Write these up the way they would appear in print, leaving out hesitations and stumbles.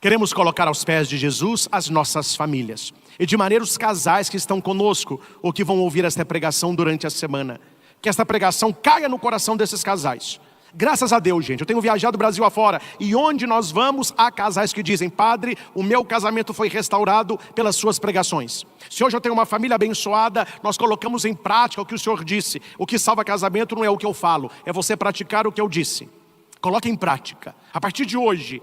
Queremos colocar aos pés de Jesus as nossas famílias. E de maneira os casais que estão conosco, ou que vão ouvir esta pregação durante a semana. Que esta pregação caia no coração desses casais. Graças a Deus, gente, eu tenho viajado o Brasil afora. E onde nós vamos, há casais que dizem: Padre, o meu casamento foi restaurado pelas suas pregações. Se hoje eu tenho uma família abençoada, nós colocamos em prática o que o Senhor disse. O que salva casamento não é o que eu falo, é você praticar o que eu disse. Coloque em prática. A partir de hoje,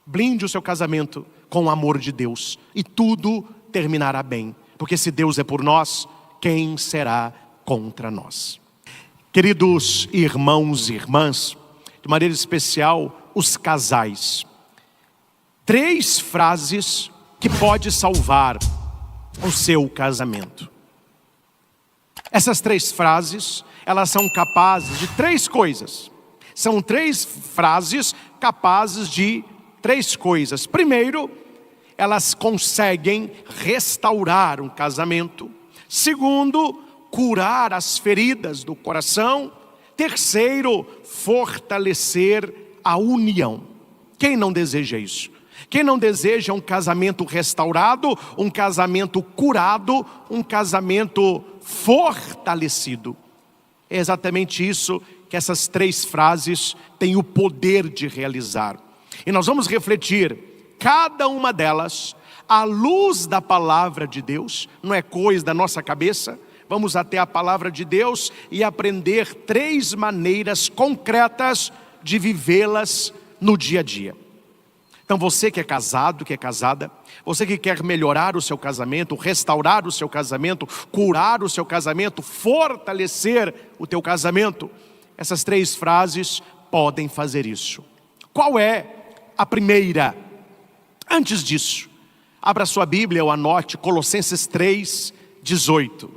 blinde o seu casamento com o amor de Deus, e tudo terminará bem, porque se Deus é por nós, quem será contra nós? Queridos irmãos e irmãs, de maneira especial os casais, 3 frases que pode salvar o seu casamento. Essas 3 frases, elas são capazes de 3 coisas. São 3 frases capazes de 3 coisas. Primeiro, elas conseguem restaurar um casamento. Segundo, curar as feridas do coração. Terceiro, fortalecer a união. Quem não deseja isso? Quem não deseja um casamento restaurado, um casamento curado, um casamento fortalecido? É exatamente isso que essas 3 frases têm o poder de realizar. E nós vamos refletir cada uma delas à luz da palavra de Deus. Não é coisa da nossa cabeça. Vamos até a palavra de Deus e aprender 3 maneiras concretas de vivê-las no dia a dia. Então você que é casado, que é casada, você que quer melhorar o seu casamento, restaurar o seu casamento, curar o seu casamento, fortalecer o teu casamento, essas 3 frases podem fazer isso. Qual é a primeira? Antes disso, abra sua Bíblia ou anote Colossenses 3:18.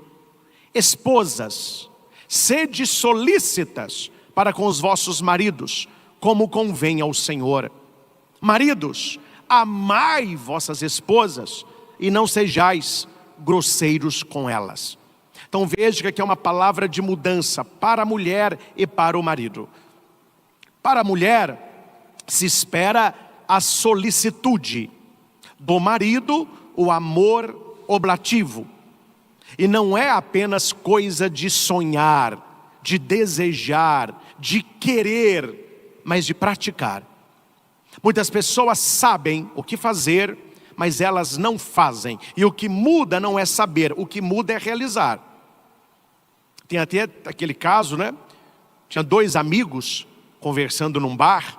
Esposas, sede solícitas para com os vossos maridos, como convém ao Senhor. Maridos, amai vossas esposas e não sejais grosseiros com elas. Então veja que aqui é uma palavra de mudança para a mulher e para o marido. Para a mulher se espera a solicitude, do marido o amor oblativo. E não é apenas coisa de sonhar, de desejar, de querer, mas de praticar. Muitas pessoas sabem o que fazer, mas elas não fazem. E o que muda não é saber, o que muda é realizar. Tem até aquele caso, né? Tinha 2 amigos conversando num bar.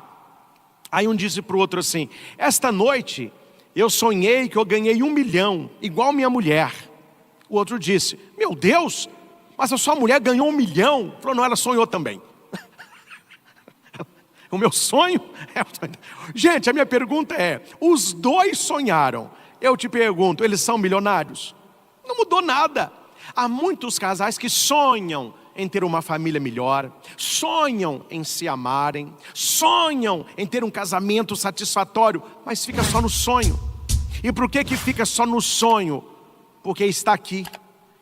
Aí um disse para o outro assim: esta noite eu sonhei que eu ganhei 1 milhão, igual minha mulher. O outro disse: meu Deus, mas a sua mulher ganhou 1 milhão. Ele falou: não, ela sonhou também. O meu sonho é... Gente, a minha pergunta é: os 2 sonharam. Eu te pergunto, eles são milionários? Não mudou nada. Há muitos casais que sonham em ter uma família melhor, sonham em se amarem, sonham em ter um casamento satisfatório, mas fica só no sonho. E por que fica só no sonho? Porque está aqui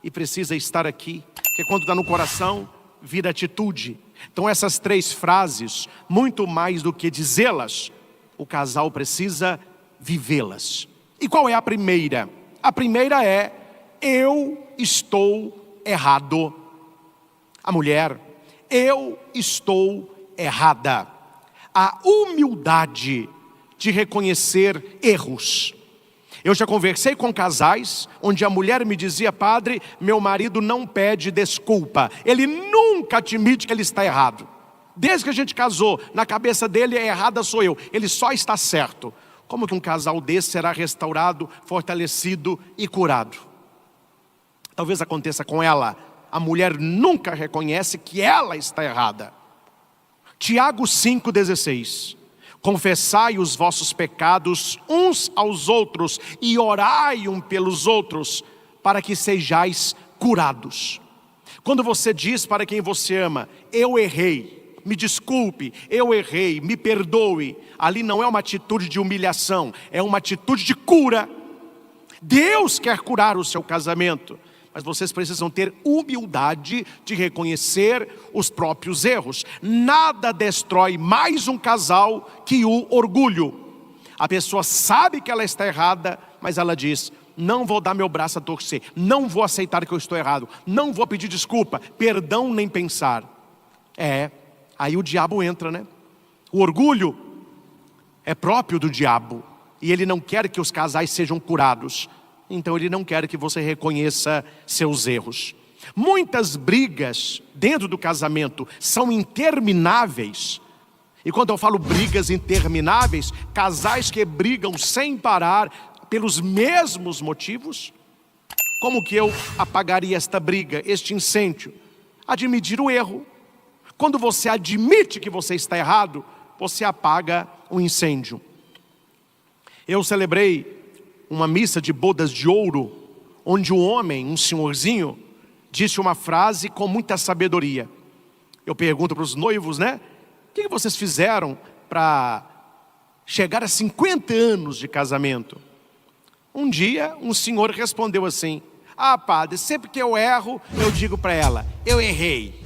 e precisa estar aqui. Porque quando está no coração, vira atitude. Então essas 3 frases, muito mais do que dizê-las, o casal precisa vivê-las. E qual é a primeira? A primeira é: eu estou errado. A mulher: eu estou errada. A humildade de reconhecer erros. Eu já conversei com casais onde a mulher me dizia: padre, meu marido não pede desculpa, ele nunca admite que ele está errado. Desde que a gente casou, na cabeça dele, é errada sou eu, ele só está certo. Como que um casal desse será restaurado, fortalecido e curado? Talvez aconteça com ela. A mulher nunca reconhece que ela está errada. Tiago 5,16. Confessai os vossos pecados uns aos outros e orai um pelos outros, para que sejais curados. Quando você diz para quem você ama: eu errei, me desculpe, eu errei, me perdoe, ali não é uma atitude de humilhação, é uma atitude de cura. Deus quer curar o seu casamento, mas vocês precisam ter humildade de reconhecer os próprios erros. Nada destrói mais um casal que o orgulho. A pessoa sabe que ela está errada, mas ela diz: não vou dar meu braço a torcer, não vou aceitar que eu estou errado, não vou pedir desculpa, perdão nem pensar. Aí o diabo entra, né? O orgulho é próprio do diabo, e ele não quer que os casais sejam curados. Então ele não quer que você reconheça seus erros. Muitas brigas dentro do casamento são intermináveis. E quando eu falo brigas intermináveis, casais que brigam sem parar pelos mesmos motivos. Como que eu apagaria esta briga, este incêndio? Admitir o erro. Quando você admite que você está errado, você apaga o incêndio. Eu celebrei uma missa de bodas de ouro, onde um homem, um senhorzinho, disse uma frase com muita sabedoria. Eu pergunto para os noivos, né? O que vocês fizeram para chegar a 50 anos de casamento? Um dia, um senhor respondeu assim: padre, sempre que eu erro, eu digo para ela: eu errei.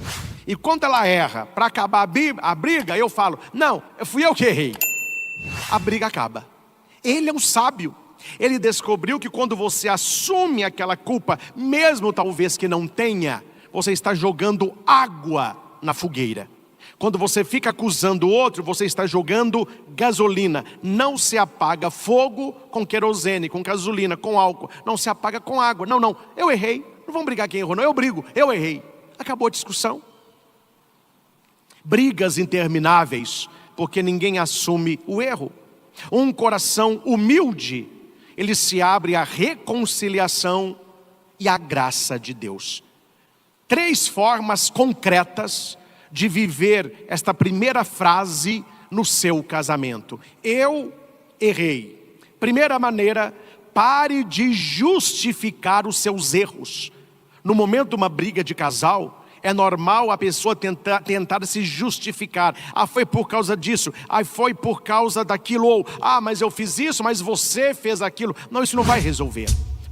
E quando ela erra, para acabar a briga, eu falo: não, fui eu que errei. A briga acaba. Ele é um sábio. Ele descobriu que quando você assume aquela culpa, mesmo talvez que não tenha, você está jogando água na fogueira. Quando você fica acusando o outro, você está jogando gasolina. Não se apaga fogo com querosene, com gasolina, com álcool. Não se apaga com água. Não, eu errei. Não vamos brigar quem errou, não. Eu brigo, eu errei. Acabou a discussão. Brigas intermináveis, porque ninguém assume o erro. Um coração humilde, ele se abre à reconciliação e à graça de Deus. 3 formas concretas de viver esta primeira frase no seu casamento: eu errei. Primeira maneira, pare de justificar os seus erros. No momento de uma briga de casal, é normal a pessoa tentar se justificar. Foi por causa disso, foi por causa daquilo, ou mas eu fiz isso, mas você fez aquilo. Não, isso não vai resolver.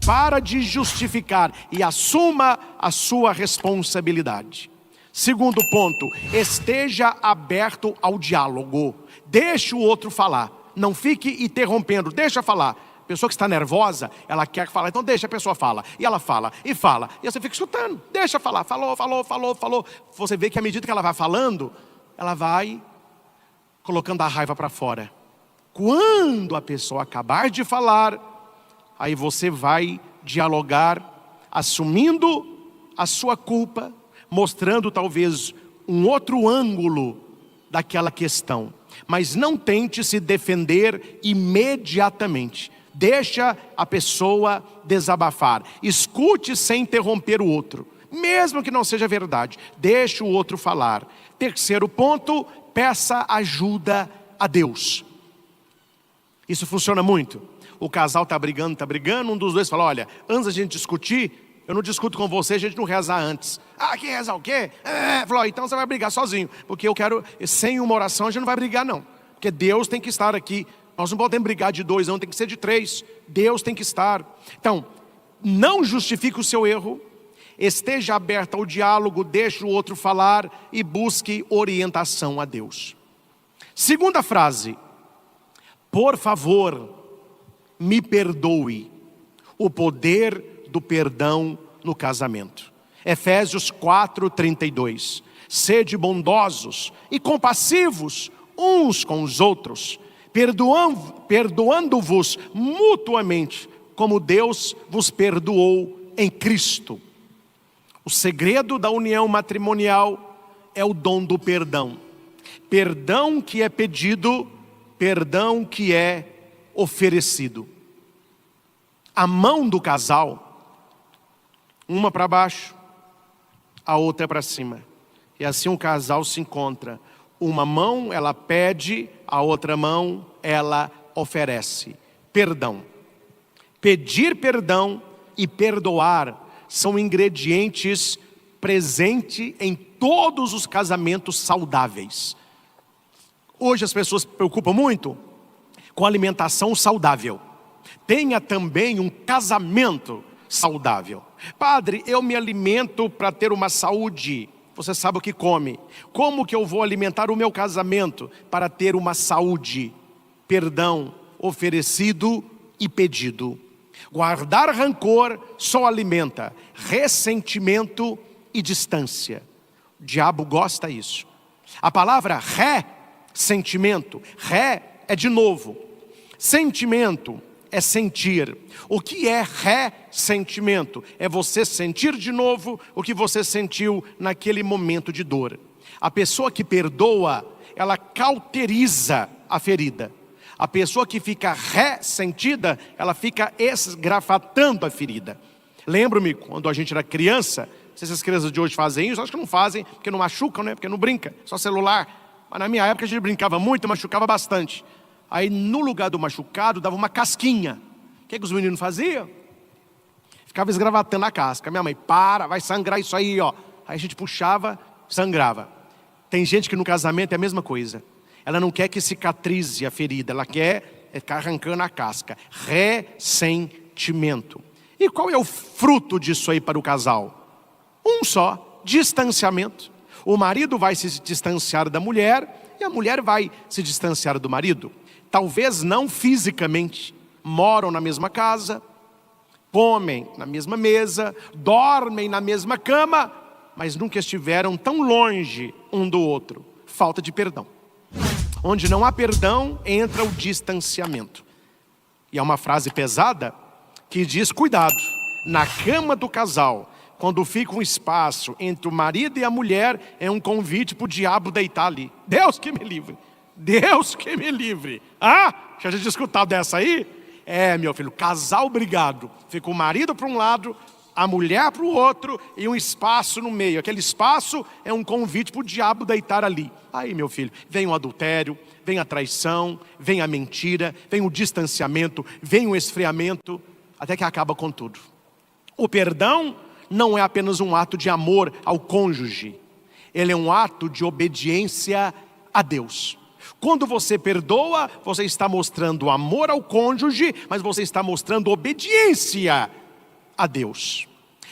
Para de justificar e assuma a sua responsabilidade. Segundo ponto, esteja aberto ao diálogo. Deixe o outro falar, não fique interrompendo, deixa falar. A pessoa que está nervosa, ela quer falar, então deixa a pessoa falar. E ela fala, e você fica escutando, deixa falar, falou. Você vê que à medida que ela vai falando, ela vai colocando a raiva para fora. Quando a pessoa acabar de falar, aí você vai dialogar, assumindo a sua culpa, mostrando talvez um outro ângulo daquela questão. Mas não tente se defender imediatamente. Deixa a pessoa desabafar. Escute sem interromper o outro, mesmo que não seja verdade. Deixe o outro falar. Terceiro ponto, peça ajuda a Deus. Isso funciona muito. O casal está brigando, um dos dois fala: olha, antes da gente discutir, eu não discuto com você, a gente não reza antes. Que rezar o quê? Falou: então você vai brigar sozinho, porque eu quero, sem uma oração a gente não vai brigar não, porque Deus tem que estar aqui. Nós não podemos brigar de 2, não, tem que ser de 3. Deus tem que estar. Então, não justifique o seu erro, esteja aberto ao diálogo, deixe o outro falar e busque orientação a Deus. Segunda frase: por favor, me perdoe. O poder do perdão no casamento. Efésios 4:32. Sede bondosos e compassivos uns com os outros, perdoando-vos mutuamente, como Deus vos perdoou em Cristo. O segredo da união matrimonial é o dom do perdão. Perdão que é pedido, perdão que é oferecido. A mão do casal, uma para baixo, a outra para cima. E assim o casal se encontra. Uma mão ela pede, a outra mão ela oferece. Perdão. Pedir perdão e perdoar são ingredientes presentes em todos os casamentos saudáveis. Hoje as pessoas se preocupam muito com alimentação saudável. Tenha também um casamento saudável. Padre, eu me alimento para ter uma saúde. Você sabe o que come. Como que eu vou alimentar o meu casamento para ter uma saúde? Perdão oferecido e pedido. Guardar rancor só alimenta ressentimento e distância. O diabo gosta disso. A palavra ressentimento, é de novo. Sentimento é sentir. O que é ressentimento? É você sentir de novo o que você sentiu naquele momento de dor. A pessoa que perdoa, ela cauteriza a ferida. A pessoa que fica ressentida, ela fica esgravatando a ferida. Lembro-me quando a gente era criança, não sei se as crianças de hoje fazem isso, acho que não fazem, porque não machucam, né? Porque não brinca, só celular. Mas na minha época a gente brincava muito, machucava bastante. Aí no lugar do machucado, dava uma casquinha. O que os meninos faziam? Ficava esgravatando a casca. Minha mãe, vai sangrar isso aí, ó. Aí a gente puxava, sangrava. Tem gente que no casamento é a mesma coisa. Ela não quer que cicatrize a ferida, ela quer ficar arrancando a casca. Ressentimento. E qual é o fruto disso aí para o casal? Um só, distanciamento. O marido vai se distanciar da mulher e a mulher vai se distanciar do marido. Talvez não fisicamente, moram na mesma casa, comem na mesma mesa, dormem na mesma cama, mas nunca estiveram tão longe um do outro. Falta de perdão. Onde não há perdão, entra o distanciamento. E é uma frase pesada que diz: cuidado, na cama do casal, quando fica um espaço entre o marido e a mulher, é um convite para o diabo deitar ali. Deus que me livre, Deus que me livre. Já tinha escutado dessa aí? Meu filho, casal brigado, fica o marido para um lado, a mulher para o outro e um espaço no meio. Aquele espaço é um convite para o diabo deitar ali. Aí, meu filho, vem o adultério, vem a traição, vem a mentira, vem o distanciamento, vem o esfriamento, até que acaba com tudo. O perdão não é apenas um ato de amor ao cônjuge. Ele é um ato de obediência a Deus. Quando você perdoa, você está mostrando amor ao cônjuge, mas você está mostrando obediência a Deus.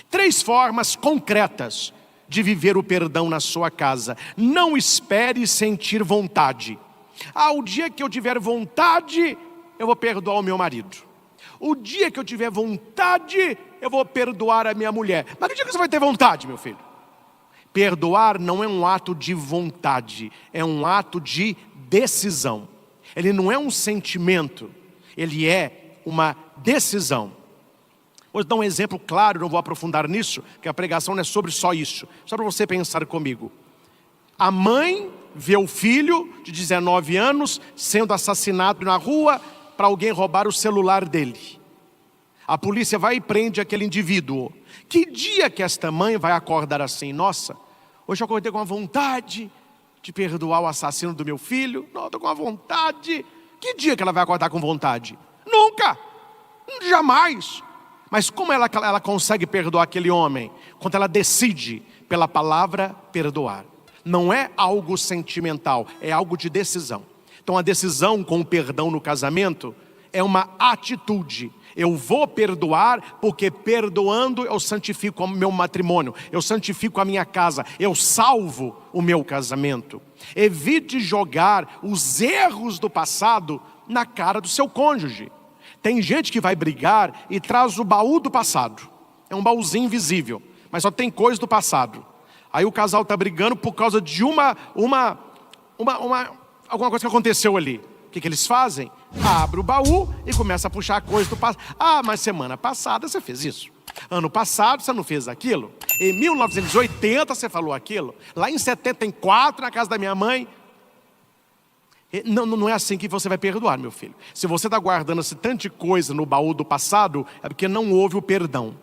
3 formas concretas de viver o perdão na sua casa. Não espere sentir vontade. O dia que eu tiver vontade, eu vou perdoar o meu marido. O dia que eu tiver vontade, eu vou perdoar a minha mulher. Mas que dia que você vai ter vontade, meu filho? Perdoar não é um ato de vontade, é um ato de decisão. Ele não é um sentimento, ele é uma decisão. Vou dar um exemplo claro, não vou aprofundar nisso, porque a pregação não é sobre só isso. Só para você pensar comigo. A mãe vê o filho de 19 anos sendo assassinado na rua para alguém roubar o celular dele. A polícia vai e prende aquele indivíduo. Que dia que esta mãe vai acordar assim? Nossa, hoje eu acordei com a vontade de perdoar o assassino do meu filho. Não, estou com a vontade. Que dia que ela vai acordar com vontade? Nunca, jamais. Mas como ela consegue perdoar aquele homem? Quando ela decide pela palavra perdoar. Não é algo sentimental, é algo de decisão. Então a decisão com o perdão no casamento é uma atitude. Eu vou perdoar porque perdoando eu santifico o meu matrimônio, eu santifico a minha casa, eu salvo o meu casamento. Evite jogar os erros do passado na cara do seu cônjuge. Tem gente que vai brigar e traz o baú do passado. É um baúzinho invisível, mas só tem coisa do passado. Aí o casal está brigando por causa de alguma coisa que aconteceu ali. O que eles fazem? Abre o baú e começa a puxar coisa do passado. Mas semana passada você fez isso. Ano passado você não fez aquilo. Em 1980 você falou aquilo. Lá em 74 na casa da minha mãe. Não é assim que você vai perdoar, meu filho. Se você está guardando esse tanto de coisa no baú do passado, é porque não houve o perdão.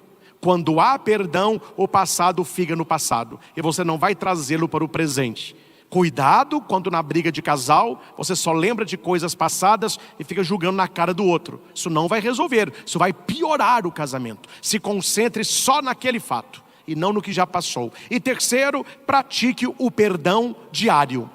Quando há perdão, o passado fica no passado. E você não vai trazê-lo para o presente. Cuidado quando na briga de casal, você só lembra de coisas passadas e fica julgando na cara do outro. Isso não vai resolver, isso vai piorar o casamento. Se concentre só naquele fato e não no que já passou. E terceiro, pratique o perdão diário.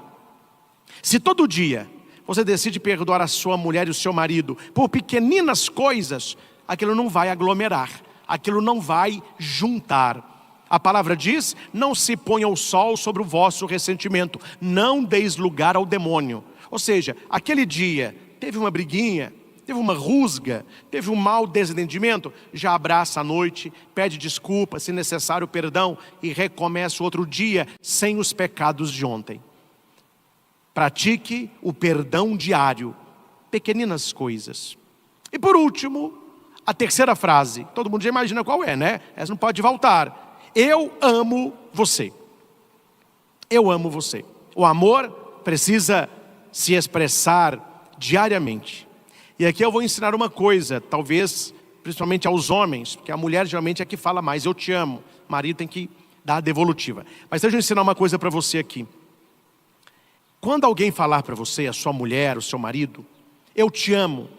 Se todo dia você decide perdoar a sua mulher e o seu marido por pequeninas coisas, aquilo não vai aglomerar, aquilo não vai juntar. A palavra diz: não se ponha o sol sobre o vosso ressentimento, não deis lugar ao demônio. Ou seja, aquele dia teve uma briguinha, teve uma rusga, teve um mau desentendimento, já abraça à noite, pede desculpa, se necessário perdão, e recomeça outro dia sem os pecados de ontem. Pratique o perdão diário, pequeninas coisas. E por último, a terceira frase, todo mundo já imagina qual é, né? Essa não pode voltar. Eu amo você. Eu amo você. O amor precisa se expressar diariamente. E aqui eu vou ensinar uma coisa, talvez principalmente aos homens, porque a mulher geralmente é que fala mais, eu te amo. O marido tem que dar a devolutiva. Mas deixa eu ensinar uma coisa para você aqui. Quando alguém falar para você, a sua mulher, o seu marido, eu te amo,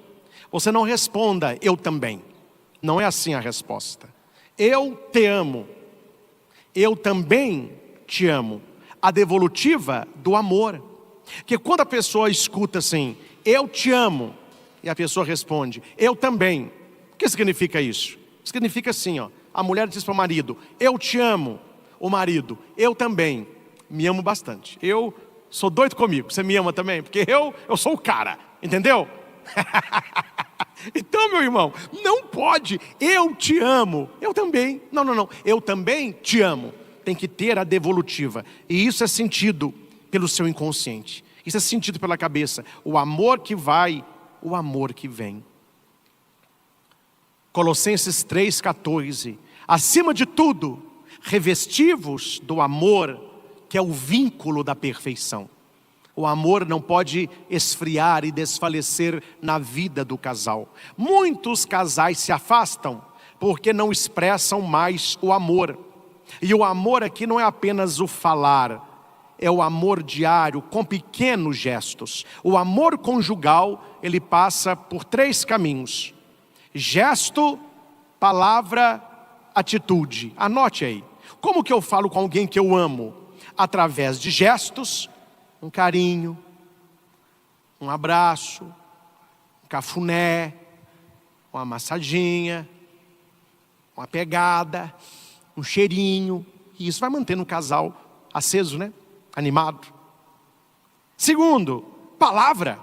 você não responda, eu também. Não é assim a resposta. Eu te amo. Eu também te amo. A devolutiva do amor. Porque quando a pessoa escuta assim, eu te amo, e a pessoa responde, eu também. O que significa isso? Significa assim, ó, a mulher diz para o marido, eu te amo. O marido, eu também. Me amo bastante. Eu sou doido comigo. Você me ama também? Porque eu sou o cara. Entendeu? Então, meu irmão, não pode, eu te amo, eu também, não, eu também te amo, tem que ter a devolutiva, e isso é sentido pelo seu inconsciente, isso é sentido pela cabeça, o amor que vai, o amor que vem. Colossenses 3,14, acima de tudo, revestivos do amor, que é o vínculo da perfeição. O amor não pode esfriar e desfalecer na vida do casal. Muitos casais se afastam porque não expressam mais o amor. E o amor aqui não é apenas o falar, é o amor diário com pequenos gestos. O amor conjugal, ele passa por 3 caminhos: gesto, palavra, atitude. Anote aí. Como que eu falo com alguém que eu amo? Através de gestos, um carinho, um abraço, um cafuné, uma massadinha, uma pegada, um cheirinho. E isso vai mantendo o casal aceso, né? Animado. Segundo, palavra.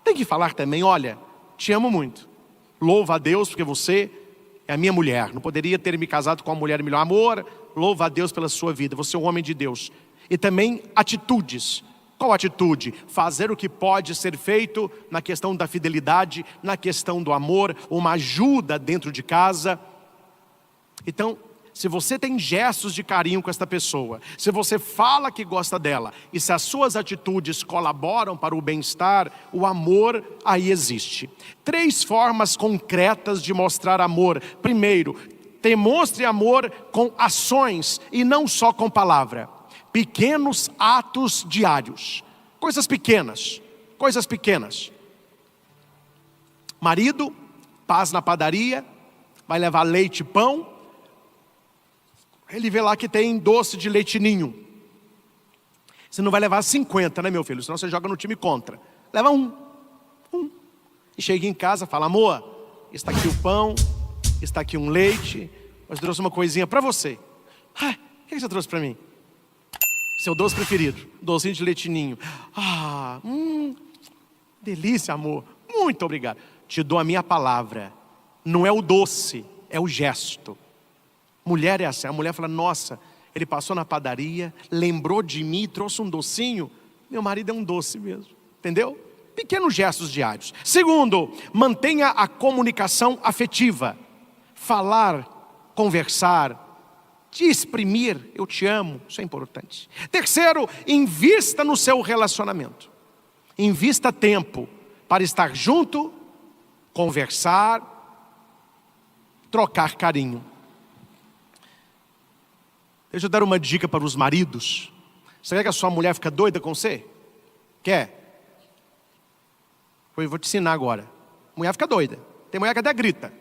Tem que falar também, olha, te amo muito. Louva a Deus porque você é a minha mulher. Não poderia ter me casado com uma mulher melhor. Amor, louva a Deus pela sua vida. Você é um homem de Deus. E também atitudes. Qual atitude? Fazer o que pode ser feito na questão da fidelidade, na questão do amor, uma ajuda dentro de casa. Então, se você tem gestos de carinho com esta pessoa, se você fala que gosta dela, e se as suas atitudes colaboram para o bem-estar, o amor aí existe. 3 formas concretas de mostrar amor. Primeiro, demonstre amor com ações e não só com palavra. Pequenos atos diários, coisas pequenas, coisas pequenas. Marido, passa na padaria, vai levar leite e pão, ele vê lá que tem doce de leite ninho. Você não vai levar 50, né, meu filho? Senão você joga no time contra. Leva um. E chega em casa, fala, amor, está aqui o pão, está aqui um leite, mas trouxe uma coisinha para você. O que você trouxe para mim? Seu doce preferido, docinho de leite ninho. Delícia, amor. Muito obrigado. Te dou a minha palavra. Não é o doce, é o gesto. Mulher é assim. A mulher fala, nossa, ele passou na padaria, lembrou de mim e trouxe um docinho. Meu marido é um doce mesmo. Entendeu? Pequenos gestos diários. Segundo, mantenha a comunicação afetiva. Falar, conversar, te exprimir, eu te amo, isso é importante. Terceiro, invista no seu relacionamento. Invista tempo para estar junto, conversar, trocar carinho. Deixa eu dar uma dica para os maridos. Você quer que a sua mulher fique doida com você? Quer? Eu vou te ensinar agora. Mulher fica doida. Tem mulher que até grita.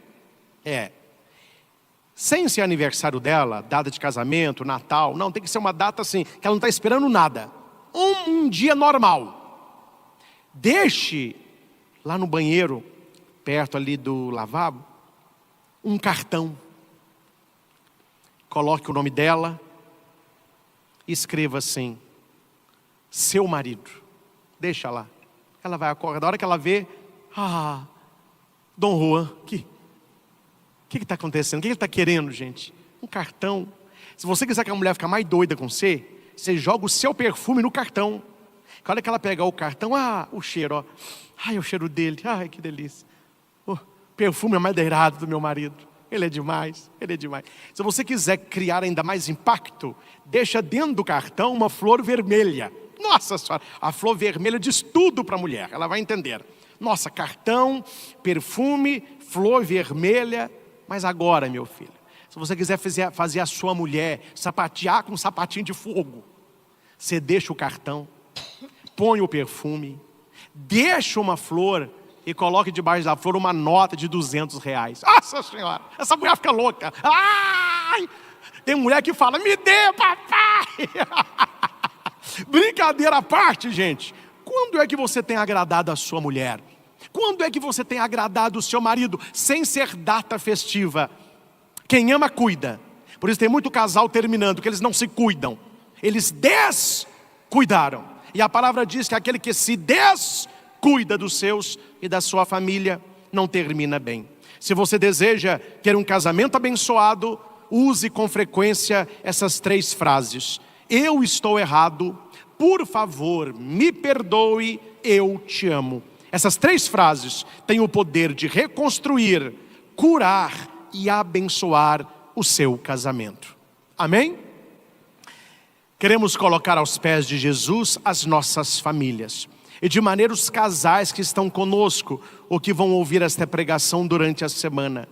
Sem ser aniversário dela, data de casamento, Natal. Não, tem que ser uma data assim, que ela não está esperando nada. Um dia normal. Deixe lá no banheiro, perto ali do lavabo, um cartão. Coloque o nome dela. E escreva assim, seu marido. Deixa lá. Ela vai acordar. A hora que ela vê, Dom Juan, o que está acontecendo? O que ele está querendo, gente? Um cartão. Se você quiser que a mulher fique mais doida com você, você joga o seu perfume no cartão. A hora que ela pegar o cartão, o cheiro, ó. Ai, o cheiro dele, ai, que delícia. O perfume amadeirado do meu marido. Ele é demais, ele é demais. Se você quiser criar ainda mais impacto, deixa dentro do cartão uma flor vermelha. Nossa senhora, a flor vermelha diz tudo para a mulher, ela vai entender. Nossa, cartão, perfume, flor vermelha. Mas agora, meu filho, se você quiser fazer a sua mulher sapatear com um sapatinho de fogo, você deixa o cartão, põe o perfume, deixa uma flor e coloque debaixo da flor uma nota de R$200. Nossa senhora, essa mulher fica louca. Ai! Tem mulher que fala, me dê, papai. Brincadeira à parte, gente. Quando é que você tem agradado a sua mulher? Quando é que você tem agradado o seu marido sem ser data festiva? Quem ama, cuida. Por isso tem muito casal terminando, que eles não se cuidam. Eles descuidaram. E a palavra diz que aquele que se descuida dos seus e da sua família não termina bem. Se você deseja ter um casamento abençoado, use com frequência essas 3 frases. Eu estou errado, por favor, me perdoe, eu te amo. Essas 3 frases têm o poder de reconstruir, curar e abençoar o seu casamento. Amém? Queremos colocar aos pés de Jesus as nossas famílias. E de maneira os casais que estão conosco, ou que vão ouvir esta pregação durante a semana.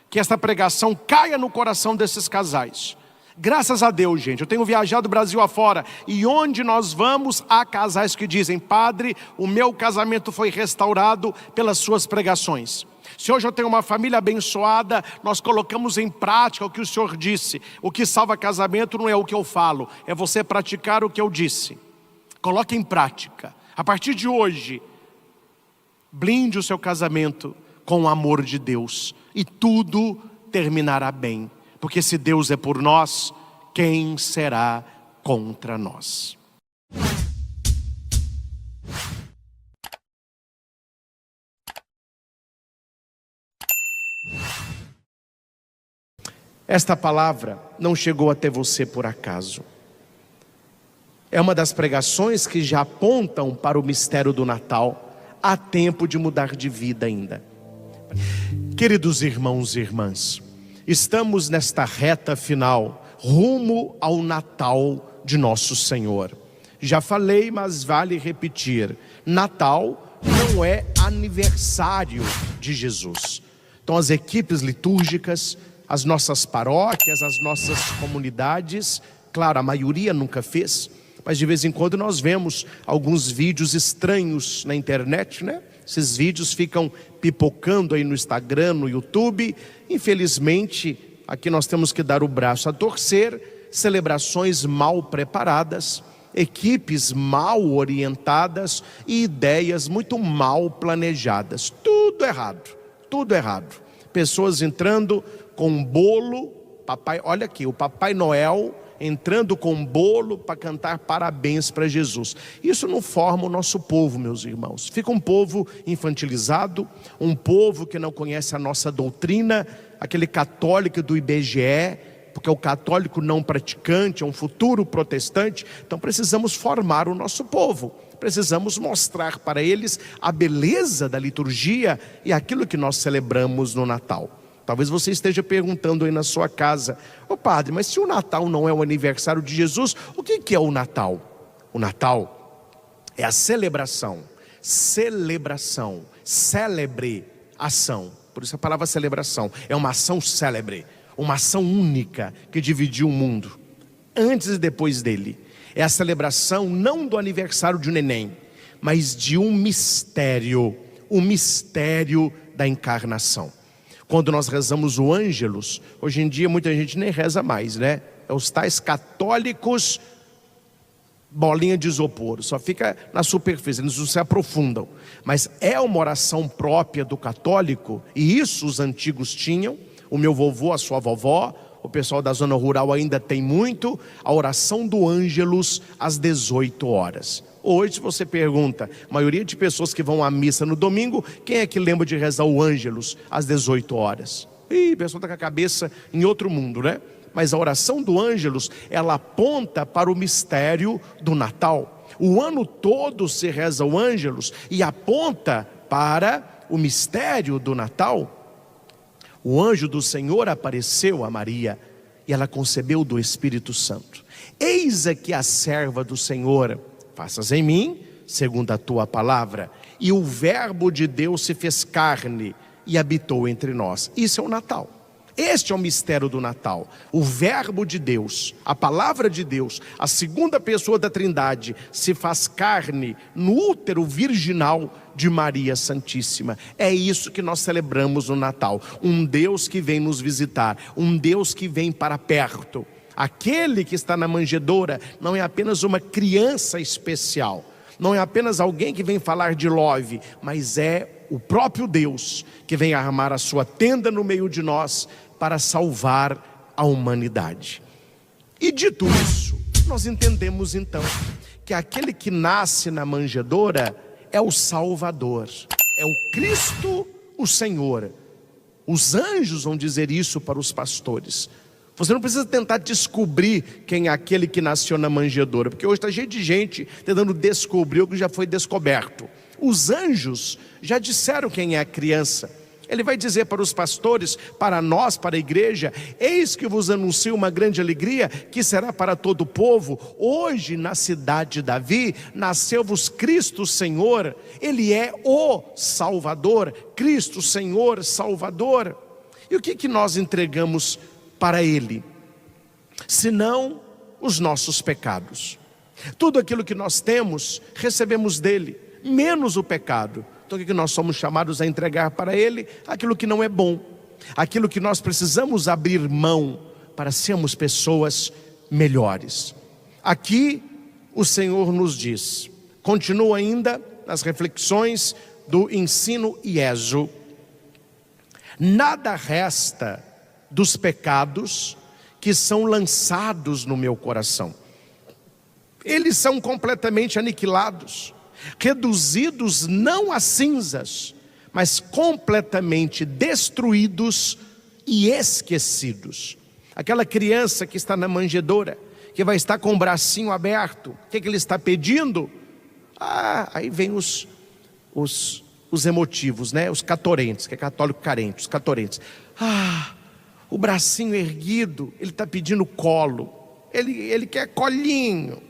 Que esta pregação caia no coração desses casais. Graças a Deus, gente, eu tenho viajado o Brasil afora, e onde nós vamos, há casais que dizem, padre, o meu casamento foi restaurado pelas suas pregações. Se hoje eu tenho uma família abençoada, nós colocamos em prática o que o Senhor disse. O que salva casamento não é o que eu falo, é você praticar o que eu disse. Coloque em prática. A partir de hoje, blinde o seu casamento com o amor de Deus, e tudo terminará bem. Porque se Deus é por nós, quem será contra nós? Esta palavra não chegou até você por acaso. É uma das pregações que já apontam para o mistério do Natal. Há tempo de mudar de vida ainda. Queridos irmãos e irmãs, estamos nesta reta final, rumo ao Natal de nosso Senhor. Já falei, mas vale repetir. Natal não é aniversário de Jesus. Então as equipes litúrgicas, as nossas paróquias, as nossas comunidades, claro, a maioria nunca fez, mas de vez em quando nós vemos alguns vídeos estranhos na internet, né? Esses vídeos ficam pipocando aí no Instagram, no YouTube. Infelizmente, aqui nós temos que dar o braço a torcer. Celebrações mal preparadas, equipes mal orientadas e ideias muito mal planejadas. Tudo errado, tudo errado. Pessoas entrando com um bolo, olha aqui, o Papai Noel entrando com um bolo para cantar parabéns para Jesus. Isso não forma o nosso povo, meus irmãos. Fica um povo infantilizado, um povo que não conhece a nossa doutrina, aquele católico do IBGE, porque o católico não praticante é um futuro protestante. Então precisamos formar o nosso povo, precisamos mostrar para eles a beleza da liturgia e aquilo que nós celebramos no Natal. Talvez você esteja perguntando aí na sua casa, padre, mas se o Natal não é o aniversário de Jesus, o que é o Natal? O Natal é a celebração, célebre ação. Por isso a palavra celebração é uma ação célebre, uma ação única que dividiu o mundo, antes e depois dele. É a celebração não do aniversário de um neném, mas de um mistério, o mistério da encarnação. Quando nós rezamos o Ângelus, hoje em dia muita gente nem reza mais, né? É os tais católicos bolinha de isopor, só fica na superfície, eles não se aprofundam. Mas é uma oração própria do católico, e isso os antigos tinham. O meu vovô, a sua vovó, o pessoal da zona rural ainda tem muito. A oração do Ângelus às 18 horas. Hoje você pergunta, a maioria de pessoas que vão à missa no domingo, quem é que lembra de rezar o Ângelus às 18 horas? Ih, a pessoa está com a cabeça em outro mundo, né? Mas a oração do Ângelus, ela aponta para o mistério do Natal. O ano todo se reza o Ângelus e aponta para o mistério do Natal. O anjo do Senhor apareceu a Maria e ela concebeu do Espírito Santo. Eis aqui a serva do Senhor, faças em mim segundo a tua palavra. E o verbo de Deus se fez carne e habitou entre nós. Isso é o Natal. Este é o mistério do Natal. O verbo de Deus, a palavra de Deus, a segunda pessoa da Trindade, se faz carne no útero virginal de Maria Santíssima. É isso que nós celebramos no Natal. Um Deus que vem nos visitar, um Deus que vem para perto. Aquele que está na manjedoura não é apenas uma criança especial, não é apenas alguém que vem falar de love, mas é o próprio Deus que vem armar a sua tenda no meio de nós para salvar a humanidade. E dito isso, nós entendemos então que aquele que nasce na manjedoura é o Salvador, é o Cristo, o Senhor. Os anjos vão dizer isso para os pastores. Você não precisa tentar descobrir quem é aquele que nasceu na manjedoura, porque hoje está cheio de gente tentando descobrir o que já foi descoberto. Os anjos já disseram quem é a criança. Ele vai dizer para os pastores, para nós, para a igreja: eis que vos anuncio uma grande alegria, que será para todo o povo. Hoje na cidade de Davi, nasceu-vos Cristo Senhor. Ele é o Salvador, Cristo Senhor, Salvador. E o que nós entregamos para Ele? Senão os nossos pecados. Tudo aquilo que nós temos, recebemos dele, menos o pecado. Então o que nós somos chamados a entregar para Ele? Aquilo que não é bom, aquilo que nós precisamos abrir mão para sermos pessoas melhores. Aqui o Senhor nos diz, continua ainda nas reflexões do ensino ieso: nada resta dos pecados que são lançados no meu coração. Eles são completamente aniquilados, reduzidos não a cinzas, mas completamente destruídos e esquecidos. Aquela criança que está na manjedoura, que vai estar com o bracinho aberto, o que ele está pedindo? Aí vem os emotivos, né? Os catorentes, que é católico carente, os catorentes. O bracinho erguido, ele está pedindo colo, ele quer colinho.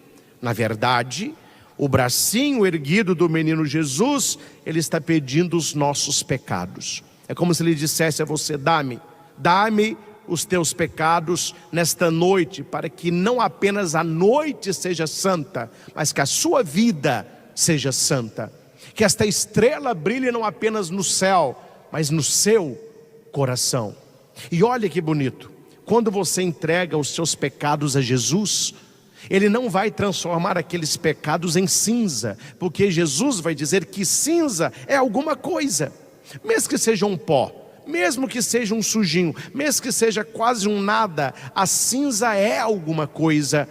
Na verdade, o bracinho erguido do menino Jesus, ele está pedindo os nossos pecados. É como se ele dissesse a você: dá-me os teus pecados nesta noite, para que não apenas a noite seja santa, mas que a sua vida seja santa. Que esta estrela brilhe não apenas no céu, mas no seu coração. E olha que bonito, quando você entrega os seus pecados a Jesus, Ele não vai transformar aqueles pecados em cinza, porque Jesus vai dizer que cinza é alguma coisa, mesmo que seja um pó, mesmo que seja um sujinho, mesmo que seja quase um nada, a cinza é alguma coisa.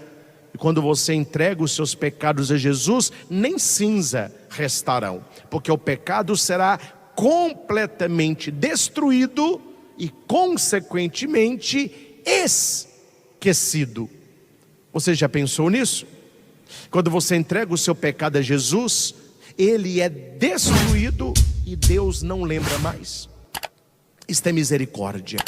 E quando você entrega os seus pecados a Jesus, nem cinza restarão, porque o pecado será completamente destruído e consequentemente esquecido. Você já pensou nisso? Quando você entrega o seu pecado a Jesus, ele é destruído e Deus não lembra mais. Isto é misericórdia,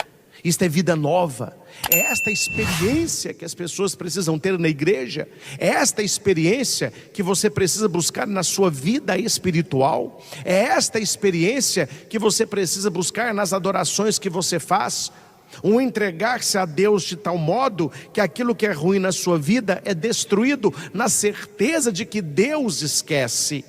isto é vida nova. É esta experiência que as pessoas precisam ter na igreja. É esta experiência que você precisa buscar na sua vida espiritual. É esta experiência que você precisa buscar nas adorações que você faz. Um entregar-se a Deus de tal modo que aquilo que é ruim na sua vida é destruído, na certeza de que Deus esquece.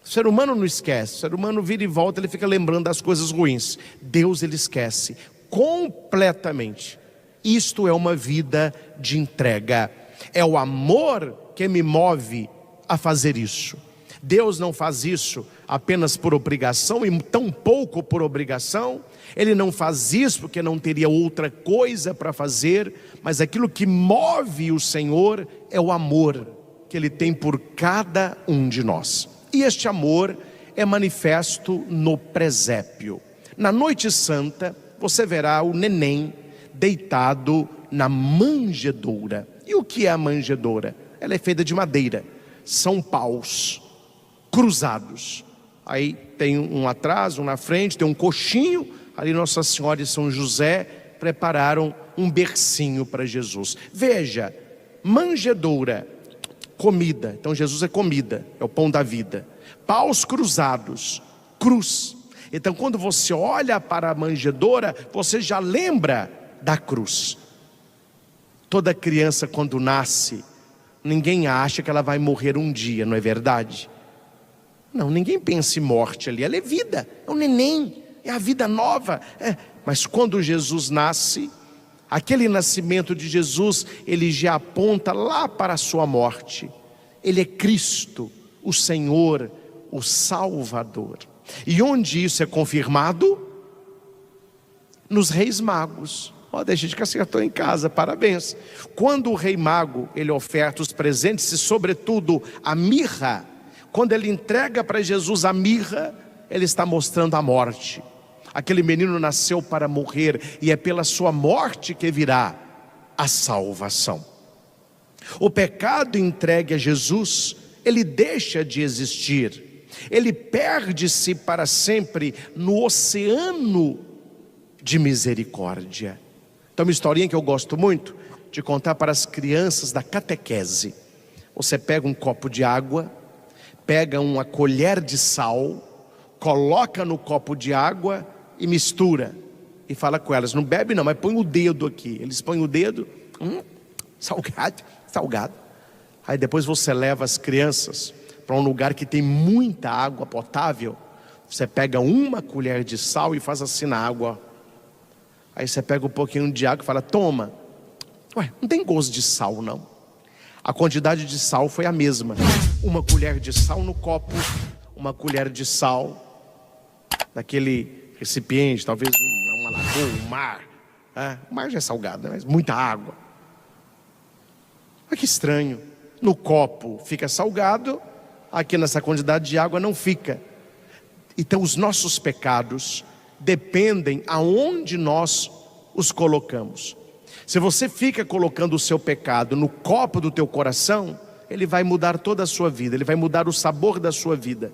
O ser humano não esquece, o ser humano vira e volta, ele fica lembrando das coisas ruins. Deus, ele esquece completamente. Isto é uma vida de entrega. É o amor que me move a fazer isso. Deus não faz isso apenas por obrigação, e tampouco por obrigação. Ele não faz isso porque não teria outra coisa para fazer, mas aquilo que move o Senhor é o amor que Ele tem por cada um de nós. E este amor é manifesto no presépio. Na noite santa, você verá o neném deitado na manjedoura. E o que é a manjedoura? Ela é feita de madeira, são paus cruzados. Aí tem um atrás, um na frente, tem um coxinho. Ali Nossa Senhora e São José prepararam um bercinho para Jesus. Veja, manjedoura, comida. Então Jesus é comida, é o pão da vida. Paus cruzados, cruz. Então quando você olha para a manjedoura, você já lembra da cruz. Toda criança quando nasce, ninguém acha que ela vai morrer um dia, não é verdade? Não, ninguém pensa em morte ali, ela é vida, é um neném, é a vida nova. Mas quando Jesus nasce, aquele nascimento de Jesus, ele já aponta lá para a sua morte. Ele é Cristo, o Senhor, o Salvador. E onde isso é confirmado? Nos Reis Magos. Deixa de que acertou em casa, parabéns. Quando o rei mago, ele oferta os presentes e sobretudo a mirra, quando ele entrega para Jesus a mirra, ele está mostrando a morte. Aquele menino nasceu para morrer e é pela sua morte que virá a salvação. O pecado entregue a Jesus, ele deixa de existir. Ele perde-se para sempre no oceano de misericórdia. Então uma historinha que eu gosto muito de contar para as crianças da catequese. Você pega um copo de água, pega uma colher de sal, coloca no copo de água e mistura. E fala com elas, não bebe não, mas põe o dedo aqui. Eles põem o dedo, salgado. Aí depois você leva as crianças para um lugar que tem muita água potável. Você pega uma colher de sal e faz assim na água. Aí você pega um pouquinho de água e fala, toma. Não tem gosto de sal não. A quantidade de sal foi a mesma. Uma colher de sal no copo, uma colher de sal naquele recipiente, talvez uma lagoa, um mar. O mar já é salgado, mas muita água. Olha que estranho. No copo fica salgado, aqui nessa quantidade de água não fica. Então os nossos pecados dependem aonde nós os colocamos. Se você fica colocando o seu pecado no copo do teu coração, ele vai mudar toda a sua vida, ele vai mudar o sabor da sua vida.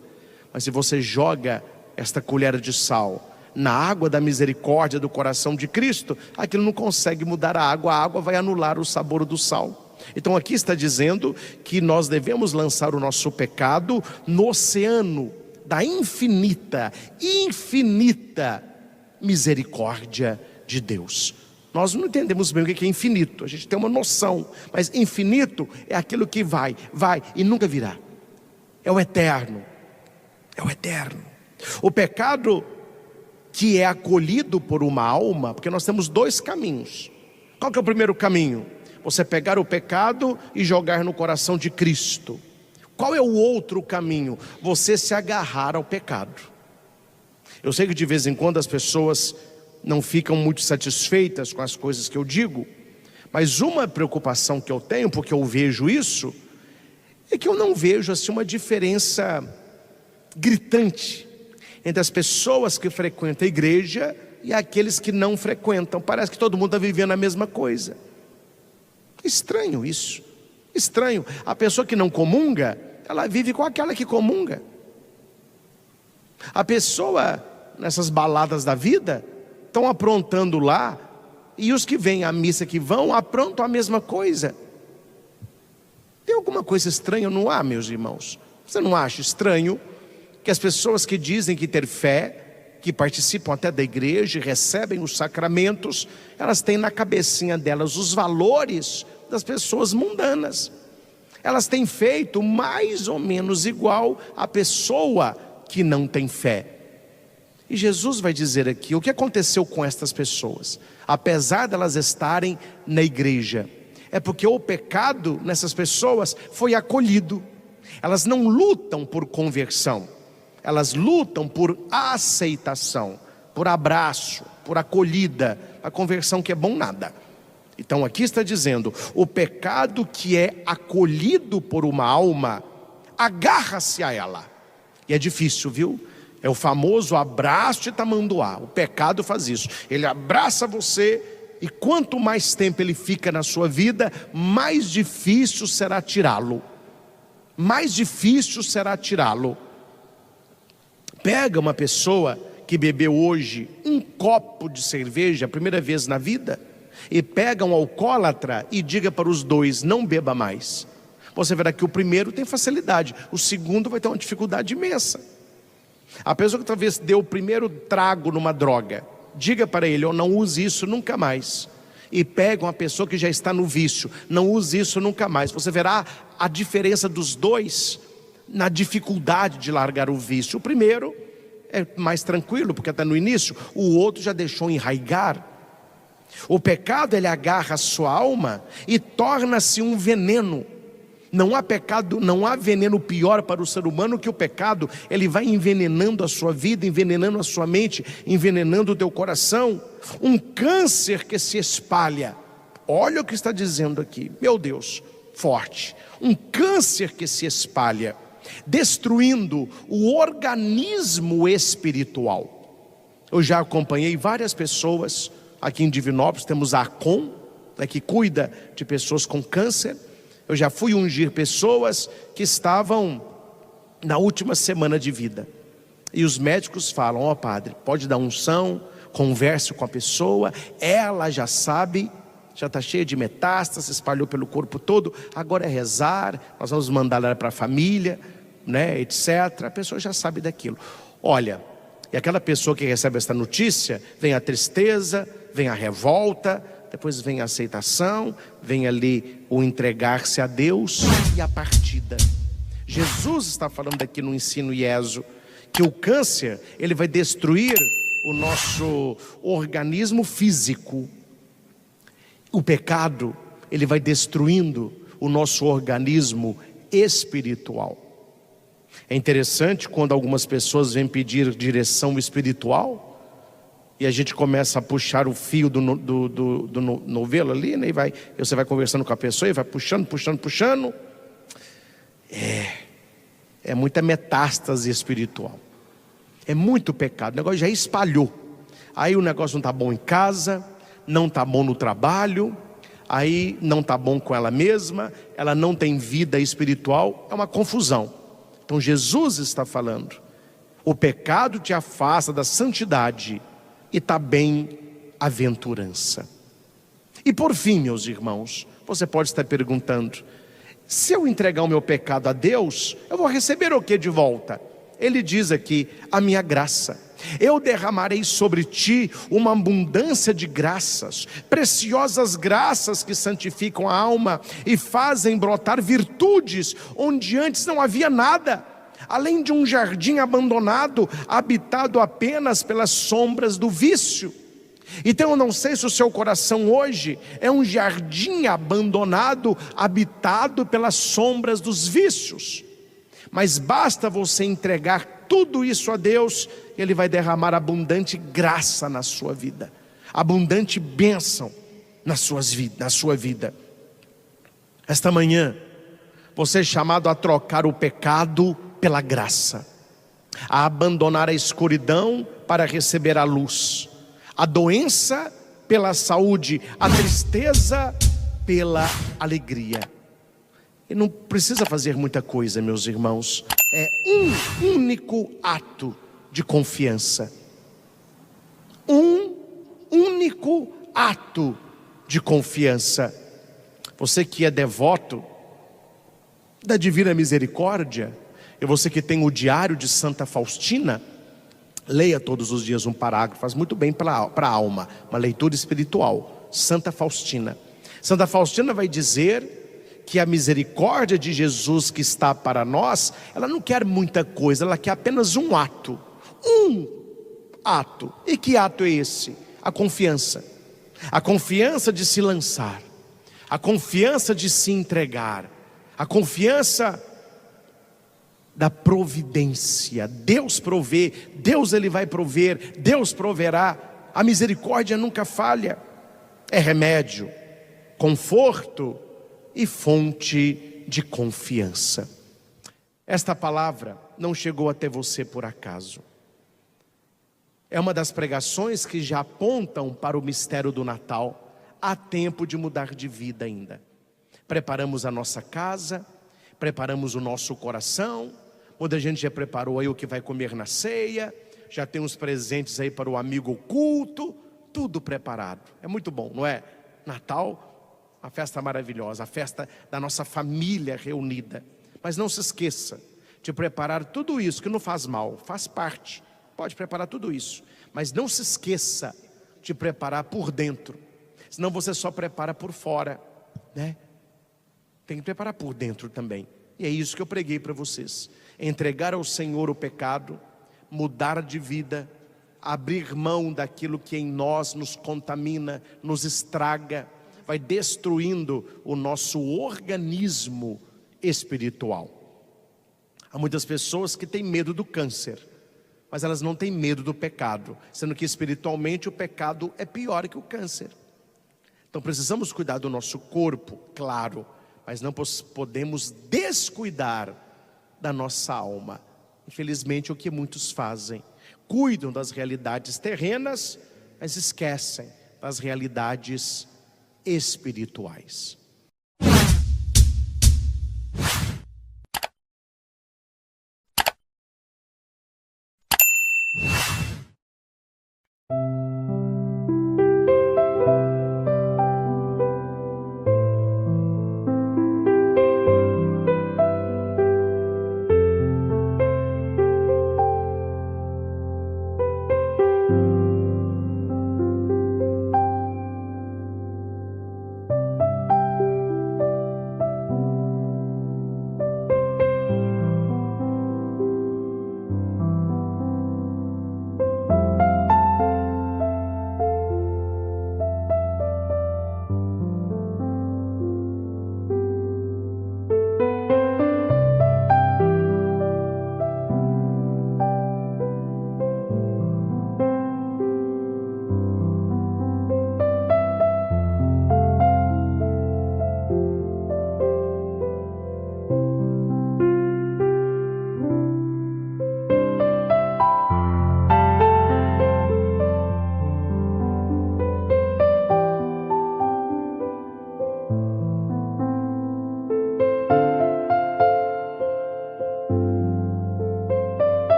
Mas se você joga esta colher de sal na água da misericórdia do coração de Cristo, aquilo não consegue mudar a água vai anular o sabor do sal. Então aqui está dizendo que nós devemos lançar o nosso pecado no oceano da infinita misericórdia de Deus. Nós não entendemos bem o que é infinito, a gente tem uma noção, mas infinito é aquilo que vai e nunca virá. É o eterno, O pecado que é acolhido por uma alma, porque nós temos dois caminhos. Qual que é o primeiro caminho? Você pegar o pecado e jogar no coração de Cristo. Qual é o outro caminho? Você se agarrar ao pecado. Eu sei que de vez em quando as pessoas não ficam muito satisfeitas com as coisas que eu digo, mas uma preocupação que eu tenho, porque eu vejo isso, é que eu não vejo assim uma diferença gritante entre as pessoas que frequentam a igreja e aqueles que não frequentam. Parece que todo mundo está vivendo a mesma coisa. Estranho isso, estranho. A pessoa que não comunga, ela vive com aquela que comunga. A pessoa nessas baladas da vida estão aprontando lá, e os que vêm à missa que vão aprontam a mesma coisa. Tem alguma coisa estranha, não há, meus irmãos? Você não acha estranho que as pessoas que dizem que ter fé, que participam até da igreja, recebem os sacramentos, elas têm na cabecinha delas os valores das pessoas mundanas. Elas têm feito mais ou menos igual a pessoa que não tem fé. E Jesus vai dizer aqui o que aconteceu com estas pessoas. Apesar delas estarem na igreja, é porque o pecado nessas pessoas foi acolhido. Elas não lutam por conversão, elas lutam por aceitação, por abraço, por acolhida. A conversão que é bom nada. Então aqui está dizendo, o pecado que é acolhido por uma alma, agarra-se a ela. E é difícil, viu? É o famoso abraço de tamanduá. O pecado faz isso. Ele abraça você e quanto mais tempo ele fica na sua vida, mais difícil será tirá-lo. Mais difícil será tirá-lo. Pega uma pessoa que bebeu hoje um copo de cerveja, a primeira vez na vida, e pega um alcoólatra e diga para os dois, não beba mais. Você verá que o primeiro tem facilidade, o segundo vai ter uma dificuldade imensa. A pessoa que talvez deu o primeiro trago numa droga, diga para ele, não use isso nunca mais. E pega uma pessoa que já está no vício, não use isso nunca mais. Você verá a diferença dos dois na dificuldade de largar o vício. O primeiro é mais tranquilo, porque está no início. O outro já deixou enraigar. O pecado, ele agarra a sua alma e torna-se um veneno. Não há pecado, não há veneno pior para o ser humano que o pecado. Ele vai envenenando a sua vida, envenenando a sua mente, envenenando o teu coração. Um câncer que se espalha. Olha o que está dizendo aqui, meu Deus, forte. Um câncer que se espalha, destruindo o organismo espiritual. Eu já acompanhei várias pessoas aqui em Divinópolis, temos a ACOM, que cuida de pessoas com câncer. Eu já fui ungir pessoas que estavam na última semana de vida. E os médicos falam, padre, pode dar unção, converse com a pessoa, ela já sabe, já está cheia de metástases, se espalhou pelo corpo todo, agora é rezar, nós vamos mandar ela para a família, etc. A pessoa já sabe daquilo. Olha, e aquela pessoa que recebe essa notícia, vem a tristeza, vem a revolta, depois vem a aceitação, vem ali o entregar-se a Deus e a partida. Jesus está falando aqui no ensino IESO, que o câncer, ele vai destruir o nosso organismo físico. O pecado, ele vai destruindo o nosso organismo espiritual. É interessante quando algumas pessoas vêm pedir direção espiritual, e a gente começa a puxar o fio do novelo ali, e você vai conversando com a pessoa e vai puxando. É muita metástase espiritual. É muito pecado, o negócio já espalhou. Aí o negócio não está bom em casa, não está bom no trabalho, aí não está bom com ela mesma, ela não tem vida espiritual, é uma confusão. Então Jesus está falando, o pecado te afasta da santidade e está bem aventurança. E por fim, meus irmãos, você pode estar perguntando, se eu entregar o meu pecado a Deus, eu vou receber o que de volta? Ele diz aqui, a minha graça. Eu derramarei sobre ti uma abundância de graças, preciosas graças que santificam a alma e fazem brotar virtudes onde antes não havia nada, além de um jardim abandonado, habitado apenas pelas sombras do vício. Então eu não sei se o seu coração hoje é um jardim abandonado, habitado pelas sombras dos vícios, mas basta você entregar tudo isso a Deus, Ele vai derramar abundante graça na sua vida, abundante bênção na sua vida. Esta manhã, você é chamado a trocar o pecado pela graça, a abandonar a escuridão para receber a luz, a doença pela saúde, a tristeza pela alegria. E não precisa fazer muita coisa, meus irmãos. É um único ato de confiança. Um único ato de confiança. Você que é devoto da Divina Misericórdia, e você que tem o diário de Santa Faustina, leia todos os dias um parágrafo, faz muito bem para a alma, uma leitura espiritual. Santa Faustina. Santa Faustina vai dizer que a misericórdia de Jesus que está para nós, ela não quer muita coisa, ela quer apenas um ato. Um ato. E que ato é esse? A confiança. A confiança de se lançar, a confiança de se entregar, a confiança da providência. Deus provê, Deus Ele vai prover, Deus proverá. A misericórdia nunca falha. É remédio, conforto e fonte de confiança. Esta palavra não chegou até você por acaso. É uma das pregações que já apontam para o mistério do Natal. Há tempo de mudar de vida ainda. Preparamos a nossa casa, preparamos o nosso coração. Muita gente já preparou aí o que vai comer na ceia, já tem uns presentes aí para o amigo oculto, tudo preparado. É muito bom, não é? Natal, uma festa maravilhosa, a festa da nossa família reunida. Mas não se esqueça de preparar tudo isso, que não faz mal, faz parte. Pode preparar tudo isso, mas não se esqueça de preparar por dentro. Senão você só prepara por fora, né? Tem que preparar por dentro também. E é isso que eu preguei para vocês. Entregar ao Senhor o pecado, mudar de vida, abrir mão daquilo que em nós nos contamina, nos estraga, vai destruindo o nosso organismo espiritual. Há muitas pessoas que têm medo do câncer, mas elas não têm medo do pecado, sendo que espiritualmente o pecado é pior que o câncer. Então precisamos cuidar do nosso corpo, claro, mas não podemos descuidar da nossa alma. Infelizmente é o que muitos fazem. Cuidam das realidades terrenas, mas esquecem das realidades espirituais.